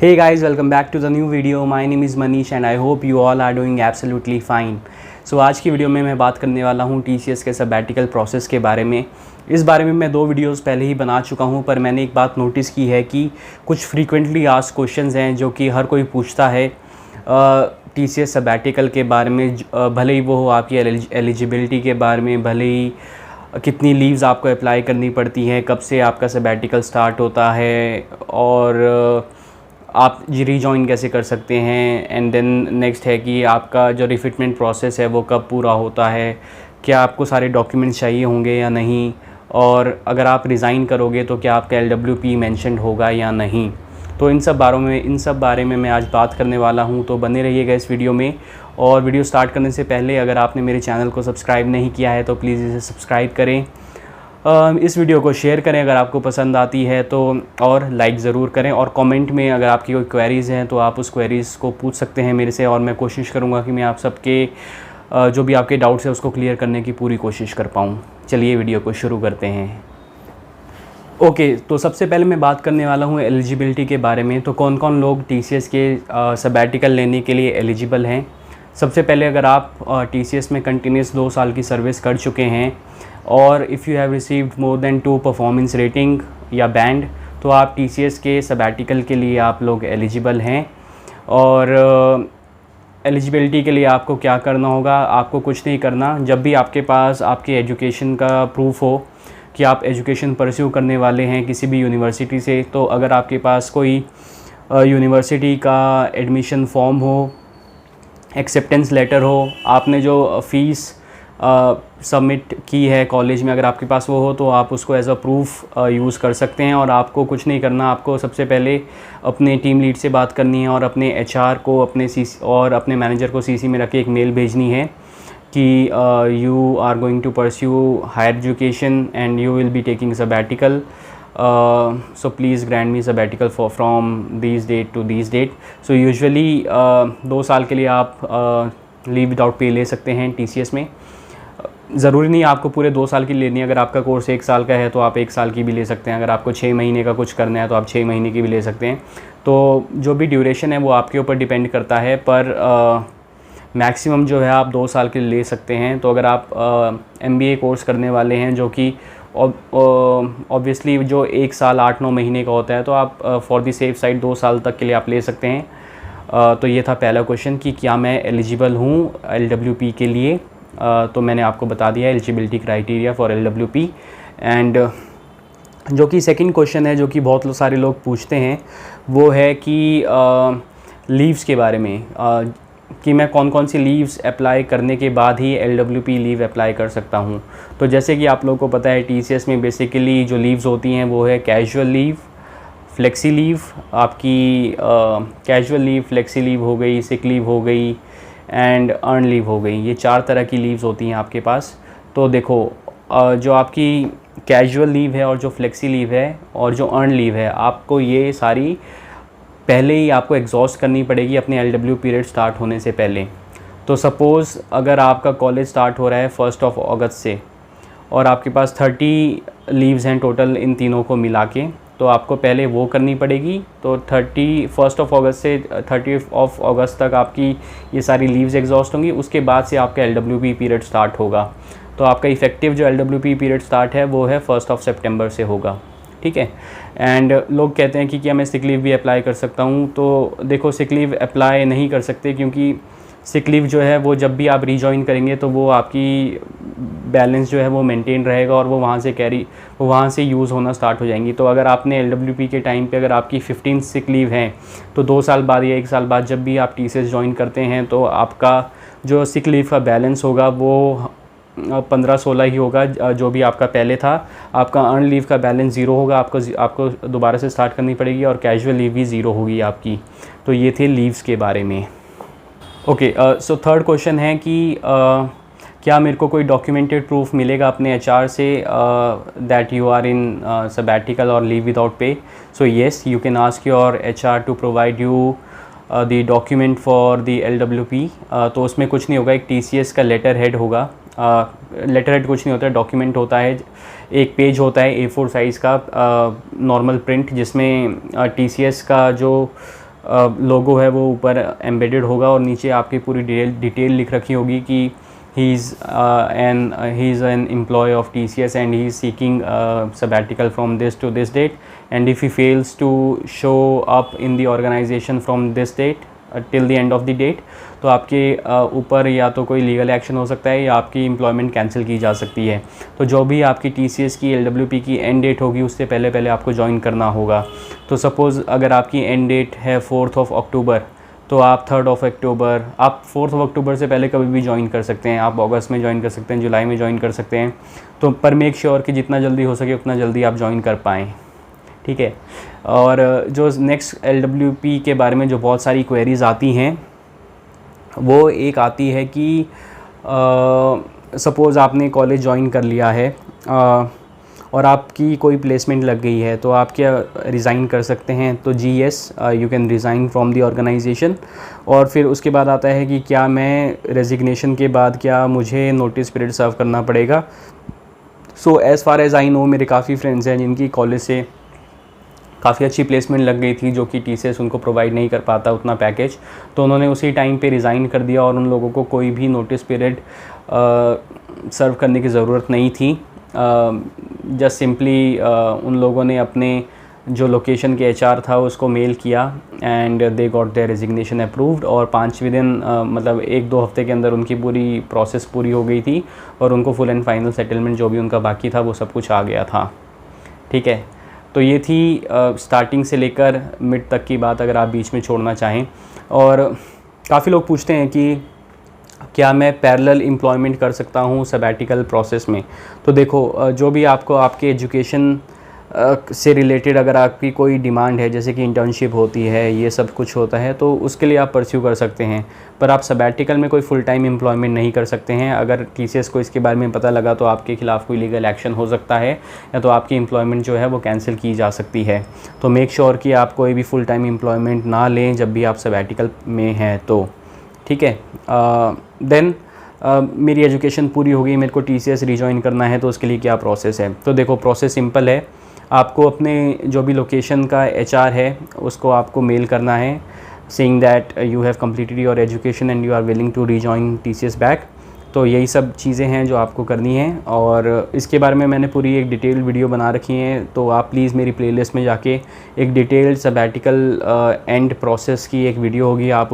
Hey guys, welcome back to the new video. My name is Manish and I hope you all are doing absolutely fine. So आज की video में मैं बात करने वाला हूँ TCS के सबैटिकल प्रोसेस के बारे में। इस बारे में मैं 2 वीडियोस पहले ही बना चुका हूँ, पर मैंने एक बात नोटिस की है कि कुछ फ्रीक्वेंटली आस्क्ड क्वेश्चंस हैं जो कि हर कोई पूछता है TCS सबैटिकल के बारे में, भले ही वो हो आपकी एलिजिबिलिटी के बारे में, भले ही कितनी लीव्स आपको अप्लाई करनी पड़ती हैं, कब से आपका सबैटिकल स्टार्ट होता है और आप रीजॉइन कैसे कर सकते हैं। एंड देन नेक्स्ट है कि आपका जो रिफिटमेंट प्रोसेस है वो कब पूरा होता है, क्या आपको सारे डॉक्यूमेंट्स चाहिए होंगे या नहीं, और अगर आप रिज़ाइन करोगे तो क्या आपका LWP मेंशन्ड होगा या नहीं। तो इन सब बारे में मैं आज बात करने वाला हूं, तो बने रहिएगा इस वीडियो में। और वीडियो स्टार्ट करने से पहले अगर आपने मेरे चैनल को सब्सक्राइब नहीं किया है तो प्लीज़ इसे सब्सक्राइब करें, इस वीडियो को शेयर करें अगर आपको पसंद आती है तो, और लाइक ज़रूर करें। और कमेंट में अगर आपकी कोई क्वेरीज़ हैं तो आप उस क्वेरीज़ को पूछ सकते हैं मेरे से, और मैं कोशिश करूँगा कि मैं आप सबके जो भी आपके डाउट्स हैं उसको क्लियर करने की पूरी कोशिश कर पाऊँ। चलिए वीडियो को शुरू करते हैं। ओके, तो सबसे पहले मैं बात करने वाला हूँ एलिजिबिलिटी के बारे में। तो कौन कौन लोग TCS के सबैटिकल लेने के लिए एलिजिबल हैं। सबसे पहले अगर आप TCS में कंटिन्यूस 2 साल की सर्विस कर चुके हैं और if you have received more than 2 performance rating या बैंड, तो आप TCS के सबैटिकल के लिए आप लोग एलिजिबल हैं। और एलिजिबिलिटी के लिए आपको क्या करना होगा, आपको कुछ नहीं करना। जब भी आपके पास आपके एजुकेशन का प्रूफ हो कि आप एजुकेशन परस्यू करने वाले हैं किसी भी यूनिवर्सिटी से, तो अगर आपके पास कोई यूनिवर्सिटी का एडमिशन फॉर्म हो, एक्सेप्टेंस लेटर हो, आपने जो फ़ीस सबमिट की है कॉलेज में, अगर आपके पास वो हो तो आप उसको एज अ प्रूफ यूज़ कर सकते हैं। और आपको कुछ नहीं करना, आपको सबसे पहले अपने टीम लीड से बात करनी है और अपने HR को, अपने CC और अपने मैनेजर को CC में रख के एक मेल भेजनी है कि you are going to pursue higher education and you will be taking sabbatical, so please grant me sabbatical from these date to these date। so usually 2 साल के लिए आप लीव विदाउट पे ले सकते हैं TCS में। ज़रूरी नहीं आपको पूरे 2 साल की लेनी है। अगर आपका कोर्स 1 साल का है तो आप 1 साल की भी ले सकते हैं। अगर आपको 6 महीने का कुछ करना है तो आप 6 महीने की भी ले सकते हैं। तो जो भी ड्यूरेशन है वो आपके ऊपर डिपेंड करता है, पर मैक्सिमम जो है आप 2 साल के लिए ले सकते हैं। तो अगर आप MBA कोर्स करने वाले हैं जो कि ऑब्वियसली जो 1 साल 8-9 महीने का होता है, तो आप फॉर दी सेफ साइड 2 साल तक के लिए आप ले सकते हैं। तो ये था पहला क्वेश्चन कि क्या मैं एलिजिबल हूँ LWP के लिए। तो मैंने आपको बता दिया eligibility criteria for LWP। And जो कि सेकंड क्वेश्चन है जो कि बहुत सारे लोग पूछते हैं वो है कि लीव्स के बारे में, कि मैं कौन कौन सी लीव्स अप्लाई करने के बाद ही LWP लीव अप्लाई कर सकता हूं। तो जैसे कि आप लोगों को पता है TCS में बेसिकली जो लीव्स होती हैं वो है कैजुअल लीव, फ्लेक्सी लीव, आपकी कैजुअल लीव, फ्लेक्सी लीव हो गई, सिक लीव हो गई एंड अर्न लीव हो गई। ये 4 तरह की लीव्स होती हैं आपके पास। तो देखो, जो आपकी कैजुअल लीव है और जो फ्लेक्सी लीव है और जो अर्न लीव है, आपको ये सारी पहले ही आपको एग्जॉस्ट करनी पड़ेगी अपने LW पीरियड स्टार्ट होने से पहले। तो सपोज़ अगर आपका कॉलेज स्टार्ट हो रहा है 1 अगस्त से और आपके पास 30 लीव्स हैं टोटल इन तीनों को मिला के, तो आपको पहले वो करनी पड़ेगी। तो 1 अगस्त से 30 अगस्त तक आपकी ये सारी लीव्स एग्जॉस्ट होंगी। उसके बाद से आपका LWP पीरियड स्टार्ट होगा। तो आपका इफ़ेक्टिव जो LWP पीरियड स्टार्ट है वो है 1 सितंबर से होगा, ठीक है। एंड लोग कहते हैं कि क्या मैं सिक लीव भी अप्लाई कर सकता हूँ। तो देखो, सिक लीव अप्लाई नहीं कर सकते, क्योंकि सिक लीव जो है वो जब भी आप रीजॉइन करेंगे तो वो आपकी बैलेंस जो है वो मेंटेन रहेगा और वो वहाँ से यूज़ होना स्टार्ट हो जाएंगी। तो अगर आपने LWP के टाइम पे अगर आपकी 15 सिक लीव हैं, तो 2 साल बाद या 1 साल बाद जब भी आप TCS ज्वाइन करते हैं तो आपका जो सिक लीव का बैलेंस होगा वो 15-16 ही होगा, जो भी आपका पहले था। आपका अर्न लीव का बैलेंस 0 होगा, आपको दोबारा से स्टार्ट करनी पड़ेगी, और कैजुअल लीव भी 0 होगी आपकी। तो ये थे लीव्स के बारे में। ओके, सो थर्ड क्वेश्चन है कि क्या मेरे को कोई डॉक्यूमेंटेड प्रूफ मिलेगा अपने HR से that you are in sabbatical और leave without pay. So yes, you can ask your HR to provide you the document for the LWP। तो उसमें कुछ नहीं होगा, एक TCS का लेटर हेड होगा। लेटर हेड कुछ नहीं होता है, डॉक्यूमेंट होता है, एक पेज होता है A4 साइज़ का नॉर्मल प्रिंट, जिसमें TCS का जो लोगो है वो ऊपर एम्बेडेड होगा और नीचे आपकी पूरी डिटेल लिख रखी होगी कि he is an employee of TCS and he is seeking sabbatical from this to this date, and if he fails to show up in the organization from this date till the end of the date, तो आपके ऊपर या तो कोई legal action हो सकता है या आपकी एम्प्लॉयमेंट कैंसिल की जा सकती है। तो जो भी आपकी TCS की LWP की एंड डेट होगी उससे पहले पहले आपको ज्वाइन करना होगा। तो सपोज़ अगर आपकी एंड डेट है 4 अक्टूबर, तो आप 3 अक्टूबर, आप 4 अक्टूबर से पहले कभी भी ज्वाइन कर सकते हैं। आप अगस्त में ज्वाइन कर सकते हैं, जुलाई में ज्वाइन कर सकते हैं। तो पर मेक श्योर कि जितना जल्दी हो सके उतना जल्दी आप ज्वाइन कर पाएँ, ठीक है। और जो नेक्स्ट LWP के बारे में जो बहुत सारी क्वेरीज़ आती हैं, वो एक आती है कि सपोज़ आपने कॉलेज ज्वाइन कर लिया है और आपकी कोई प्लेसमेंट लग गई है, तो आप क्या रिज़ाइन कर सकते हैं? तो जी yes, you can resign from the organisation. और फिर उसके बाद आता है कि क्या मैं रेजिग्नेशन के बाद क्या मुझे नोटिस पीरियड सर्व करना पड़ेगा? So as far as I know, मेरे काफ़ी फ्रेंड्स हैं जिनकी कॉलेज से काफ़ी अच्छी प्लेसमेंट लग गई थी, जो कि TCS उनको प्रोवाइड नहीं कर पाता उतना पैकेज, तो उन्होंने उसी टाइम पे रिज़ाइन कर दिया और उन लोगों को कोई भी नोटिस पीरियड सर्व करने की ज़रूरत नहीं थी। जस्ट सिंपली उन लोगों ने अपने जो लोकेशन के HR था उसको मेल किया and they got their resignation approved, और 5वें दिन मतलब 1-2 हफ्ते के अंदर उनकी पूरी प्रोसेस पूरी हो गई थी और उनको फुल एंड फाइनल सेटलमेंट जो भी उनका बाकी था वो सब कुछ आ गया था, ठीक है। तो ये थी स्टार्टिंग से लेकर मिड तक की बात, अगर आप बीच में छोड़ना चाहें। और काफ़ी लोग पूछते हैं कि क्या मैं पैरेलल एम्प्लॉयमेंट कर सकता हूँ सबैटिकल प्रोसेस में? तो देखो, जो भी आपको आपके एजुकेशन से रिलेटेड अगर आपकी कोई डिमांड है, जैसे कि इंटर्नशिप होती है, ये सब कुछ होता है, तो उसके लिए आप परस्यू कर सकते हैं। पर आप सबैटिकल में कोई फुल टाइम एम्प्लॉयमेंट नहीं कर सकते हैं। अगर TCS को इसके बारे में पता लगा तो आपके खिलाफ़ कोई लीगल एक्शन हो सकता है, या तो आपकी एम्प्लॉयमेंट जो है वो कैंसिल की जा सकती है। तो मेक श्योर कि आप कोई भी फुल टाइम एम्प्लॉयमेंट ना लें जब भी आप सबैटिकल में हैं, तो ठीक है। देन मेरी एजुकेशन पूरी हो गई, मेरे को TCS रिजॉइन करना है, तो उसके लिए क्या प्रोसेस है? तो देखो, प्रोसेस सिंपल है। आपको अपने जो भी लोकेशन का HR है उसको आपको मेल करना है, saying that you have completed your education and you are willing to rejoin TCS back. तो यही सब चीज़ें हैं जो आपको करनी है, और इसके बारे में मैंने पूरी एक डिटेल वीडियो बना रखी है, तो आप प्लीज़ मेरी प्लेलिस्ट में जाके एक डिटेल्ड सबैटिकल एंड प्रोसेस की एक वीडियो होगी, आप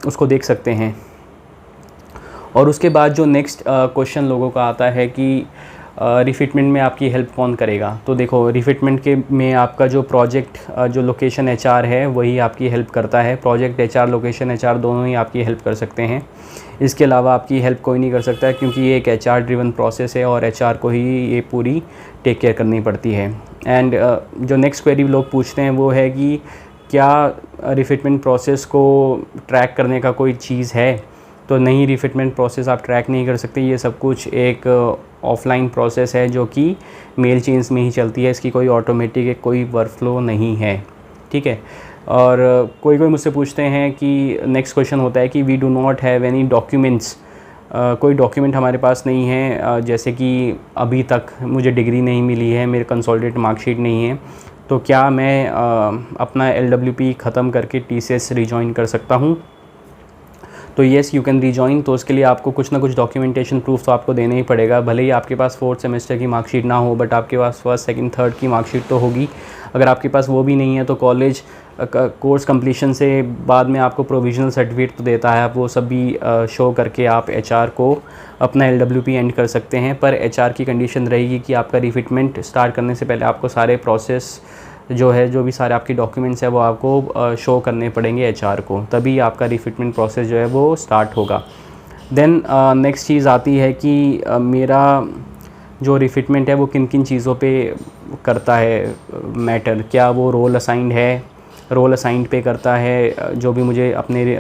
उसको देख सकते हैं। और उसके बाद जो नेक्स्ट क्वेश्चन लोगों का आता है कि रिफिटमेंट में आपकी हेल्प कौन करेगा? तो देखो, रिफिटमेंट के में आपका जो प्रोजेक्ट जो लोकेशन HR है वही आपकी हेल्प करता है। प्रोजेक्ट HR, लोकेशन HR दोनों ही आपकी हेल्प कर सकते हैं। इसके अलावा आपकी हेल्प कोई नहीं कर सकता है, क्योंकि ये एक HR ड्रिवन प्रोसेस है और HR को ही ये पूरी टेक केयर करनी पड़ती है। एंड जो नेक्स्ट क्वेरी लोग पूछते हैं वो है कि क्या रिफिटमेंट प्रोसेस को ट्रैक करने का कोई चीज़ है? तो नहीं, रिफिटमेंट प्रोसेस आप ट्रैक नहीं कर सकते। ये सब कुछ एक ऑफलाइन प्रोसेस है जो कि मेल चेन्स में ही चलती है। इसकी कोई ऑटोमेटिक कोई वर्कफ्लो नहीं है, ठीक है। और कोई मुझसे पूछते हैं कि नेक्स्ट क्वेश्चन होता है कि we do not have any documents, कोई डॉक्यूमेंट हमारे पास नहीं है, जैसे कि अभी तक मुझे डिग्री नहीं मिली है, मेरे कंसोलिडेटेड मार्कशीट नहीं है, तो क्या मैं अपना LWP ख़त्म करके TCS रिजॉइन कर सकता हूँ? तो येस, यू कैन रिजॉइन। तो उसके लिए आपको कुछ ना कुछ डॉक्यूमेंटेशन प्रूफ तो आपको देना ही पड़ेगा। भले ही आपके पास 4th सेमेस्टर की मार्कशीट ना हो, बट आपके पास 1st, 2nd, 3rd की मार्कशीट तो होगी। अगर आपके पास वो भी नहीं है तो कॉलेज कोर्स कंप्लीशन से बाद में आपको प्रोविजनल सर्टिफिकेट तो देता है, आप वो सब भी शो करके आप HR को अपना LWP एंड कर सकते हैं। पर HR की कंडीशन रहेगी कि आपका रिफिटमेंट स्टार्ट करने से पहले आपको सारे प्रोसेस जो भी सारे आपके डॉक्यूमेंट्स है वो आपको शो करने पड़ेंगे HR को, तभी आपका रिफिटमेंट प्रोसेस जो है वो स्टार्ट होगा। देन नेक्स्ट चीज़ आती है कि मेरा जो रिफिटमेंट है वो किन किन चीज़ों पे करता है मैटर। क्या वो रोल असाइंड है, रोल असाइंड पे करता है, जो भी मुझे अपने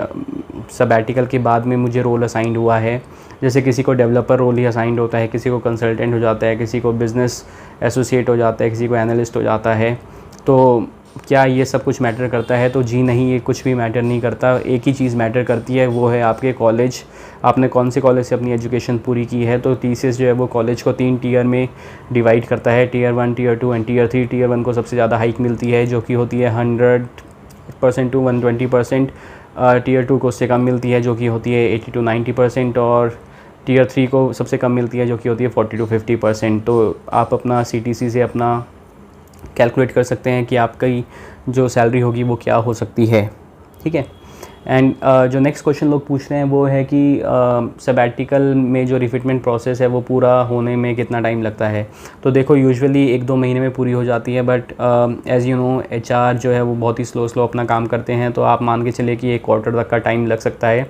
सबैटिकल के बाद में मुझे रोल असाइंड हुआ है। जैसे किसी को डेवलपर रोल ही असाइंड होता है, किसी को कंसल्टेंट हो जाता है, किसी को बिज़नेस एसोसिएट हो जाता है, किसी को एनालिस्ट हो जाता है। तो क्या ये सब कुछ मैटर करता है? तो जी नहीं, ये कुछ भी मैटर नहीं करता। एक ही चीज़ मैटर करती है, वो है आपके कॉलेज, आपने कौन से कॉलेज से अपनी एजुकेशन पूरी की है। तो TCS जो है वो कॉलेज को 3 टीयर में डिवाइड करता है, Tier 1, Tier 2 and Tier 3। Tier 1 को सबसे ज़्यादा हाइक मिलती है, जो कि होती है 100 100% टू 120%। टीयर 2 को उससे कम मिलती है जो कि होती है 80 to 90%, और टीयर 3 को सबसे कम मिलती है जो कि होती है 40 to 50%। तो आप अपना CTC से अपना कैलकुलेट कर सकते हैं कि आपकी जो सैलरी होगी वो क्या हो सकती है, ठीक है। एंड जो नेक्स्ट क्वेश्चन लोग पूछ रहे हैं वो है कि सबैटिकल में जो रिफिटमेंट प्रोसेस है वो पूरा होने में कितना टाइम लगता है। तो देखो यूजुअली 1-2 महीने में पूरी हो जाती है, but as you know HR जो है वो बहुत ही स्लो अपना काम करते हैं, तो आप मान के चले कि 1 क्वार्टर तक का टाइम लग सकता है।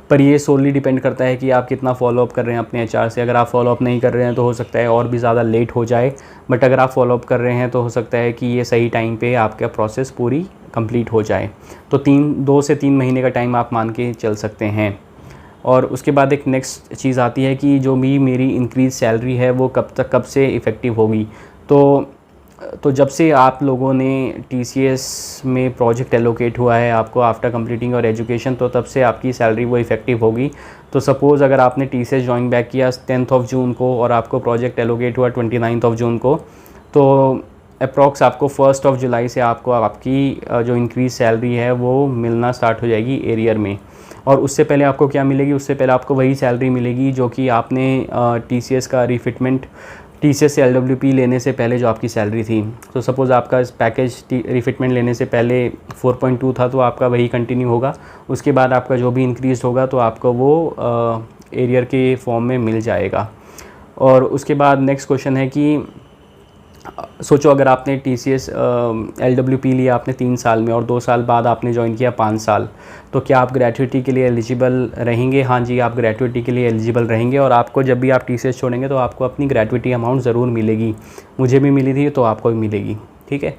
पर ये सोली डिपेंड करता है कि आप कितना फॉलोअप कर रहे हैं अपने HR से। अगर आप फॉलोअप नहीं कर रहे हैं तो हो सकता है और भी ज़्यादा लेट हो जाए, बट अगर आप फॉलोअप कर रहे हैं तो हो सकता है कि ये सही टाइम पे आपका प्रोसेस पूरी कंप्लीट हो जाए। तो 2 से 3 महीने का टाइम आप मान के चल सकते हैं। और उसके बाद एक नेक्स्ट चीज़ आती है कि जो भी मेरी इंक्रीज़ सैलरी है वो कब से इफ़ेक्टिव होगी। तो जब से आप लोगों ने TCS में प्रोजेक्ट एलोकेट हुआ है आपको आफ्टर कंप्लीटिंग और एजुकेशन, तो तब से आपकी सैलरी वो इफ़ेक्टिव होगी। तो सपोज़ अगर आपने TCS ज्वाइन बैक किया 10 जून को और आपको प्रोजेक्ट एलोकेट हुआ 29 जून को, तो अप्रॉक्स आपको 1 जुलाई से आपको आपकी जो इंक्रीज सैलरी है वो मिलना स्टार्ट हो जाएगी एरियर में। और उससे पहले आपको क्या मिलेगी, उससे पहले आपको वही सैलरी मिलेगी जो कि आपने TCS का रिफिटमेंट TCS से LWP लेने से पहले जो आपकी सैलरी थी। तो सपोज़ आपका इस पैकेज रिफिटमेंट लेने से पहले 4.2 था, तो आपका वही कंटिन्यू होगा। उसके बाद आपका जो भी इंक्रीज होगा तो आपको वो एरियर के फॉर्म में मिल जाएगा। और उसके बाद नेक्स्ट क्वेश्चन है कि सोचो अगर आपने TCS LWP लिया आपने 3 साल में और 2 साल बाद आपने ज्वाइन किया 5 साल, तो क्या आप ग्रेट्युटी के लिए एलिजिबल रहेंगे? हाँ जी, आप ग्रेट्युटी के लिए एलिजिबल रहेंगे, और आपको जब भी आप TCS छोड़ेंगे तो आपको अपनी ग्रेट्युटी अमाउंट ज़रूर मिलेगी। मुझे भी मिली थी तो आपको भी मिलेगी, ठीक है।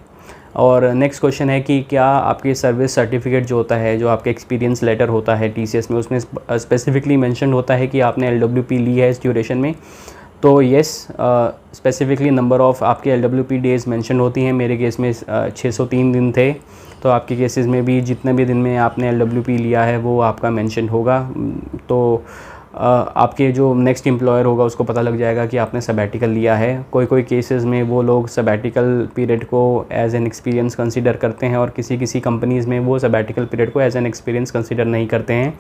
और नेक्स्ट क्वेश्चन है कि क्या आपकी सर्विस सर्टिफिकेट जो होता है, जो आपका एक्सपीरियंस लेटर होता है TCS में, उसमें स्पेसिफिकली मेंशन होता है कि आपने LWP ली है इस ड्यूरेशन में। तो येस, स्पेसिफिकली नंबर ऑफ़ आपके LWP डेज़ मेंशन होती हैं। मेरे केस में 603 दिन थे, तो आपके केसेस में भी जितने भी दिन में आपने LWP लिया है वो आपका मेंशन होगा। तो आपके जो नेक्स्ट एम्प्लॉयर होगा उसको पता लग जाएगा कि आपने सबैटिकल लिया है। कोई केसेस में वो लोग सबैटिकल पीरियड को एज एन एक्सपीरियंस कंसीडर करते हैं, और किसी कंपनीज़ में वो सबैटिकल पीरियड को एज एन एक्सपीरियंस कंसीडर नहीं करते हैं।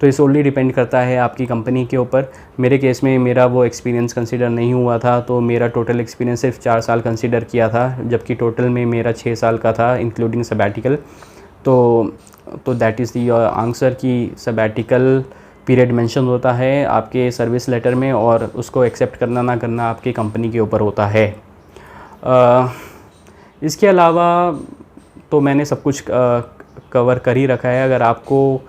तो ये सोनली डिपेंड करता है आपकी कंपनी के ऊपर। मेरे केस में मेरा वो एक्सपीरियंस कंसीडर नहीं हुआ था, तो मेरा टोटल एक्सपीरियंस सिर्फ 4 साल कंसीडर किया था, जबकि टोटल में मेरा 6 साल का था इंक्लूडिंग सबैटिकल। तो दैट इज़ द आंसर कि सबैटिकल पीरियड मेंशन होता है आपके सर्विस लेटर में, और उसको एक्सेप्ट करना ना करना आपकी कंपनी के ऊपर होता है। इसके अलावा तो मैंने सब कुछ कवर कर ही रखा है। अगर आपको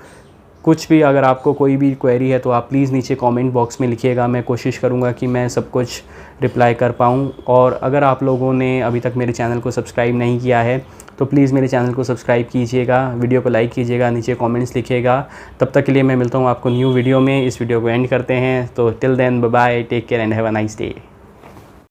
कोई भी क्वेरी है तो आप प्लीज़ नीचे कमेंट बॉक्स में लिखिएगा। मैं कोशिश करूँगा कि मैं सब कुछ रिप्लाई कर पाऊँ। और अगर आप लोगों ने अभी तक मेरे चैनल को सब्सक्राइब नहीं किया है तो प्लीज़ मेरे चैनल को सब्सक्राइब कीजिएगा, वीडियो को लाइक कीजिएगा, नीचे कमेंट्स लिखिएगा। तब तक के लिए मैं मिलता हूँ आपको न्यू वीडियो में। इस वीडियो को एंड करते हैं। तो till then bye bye, take care and have a nice day.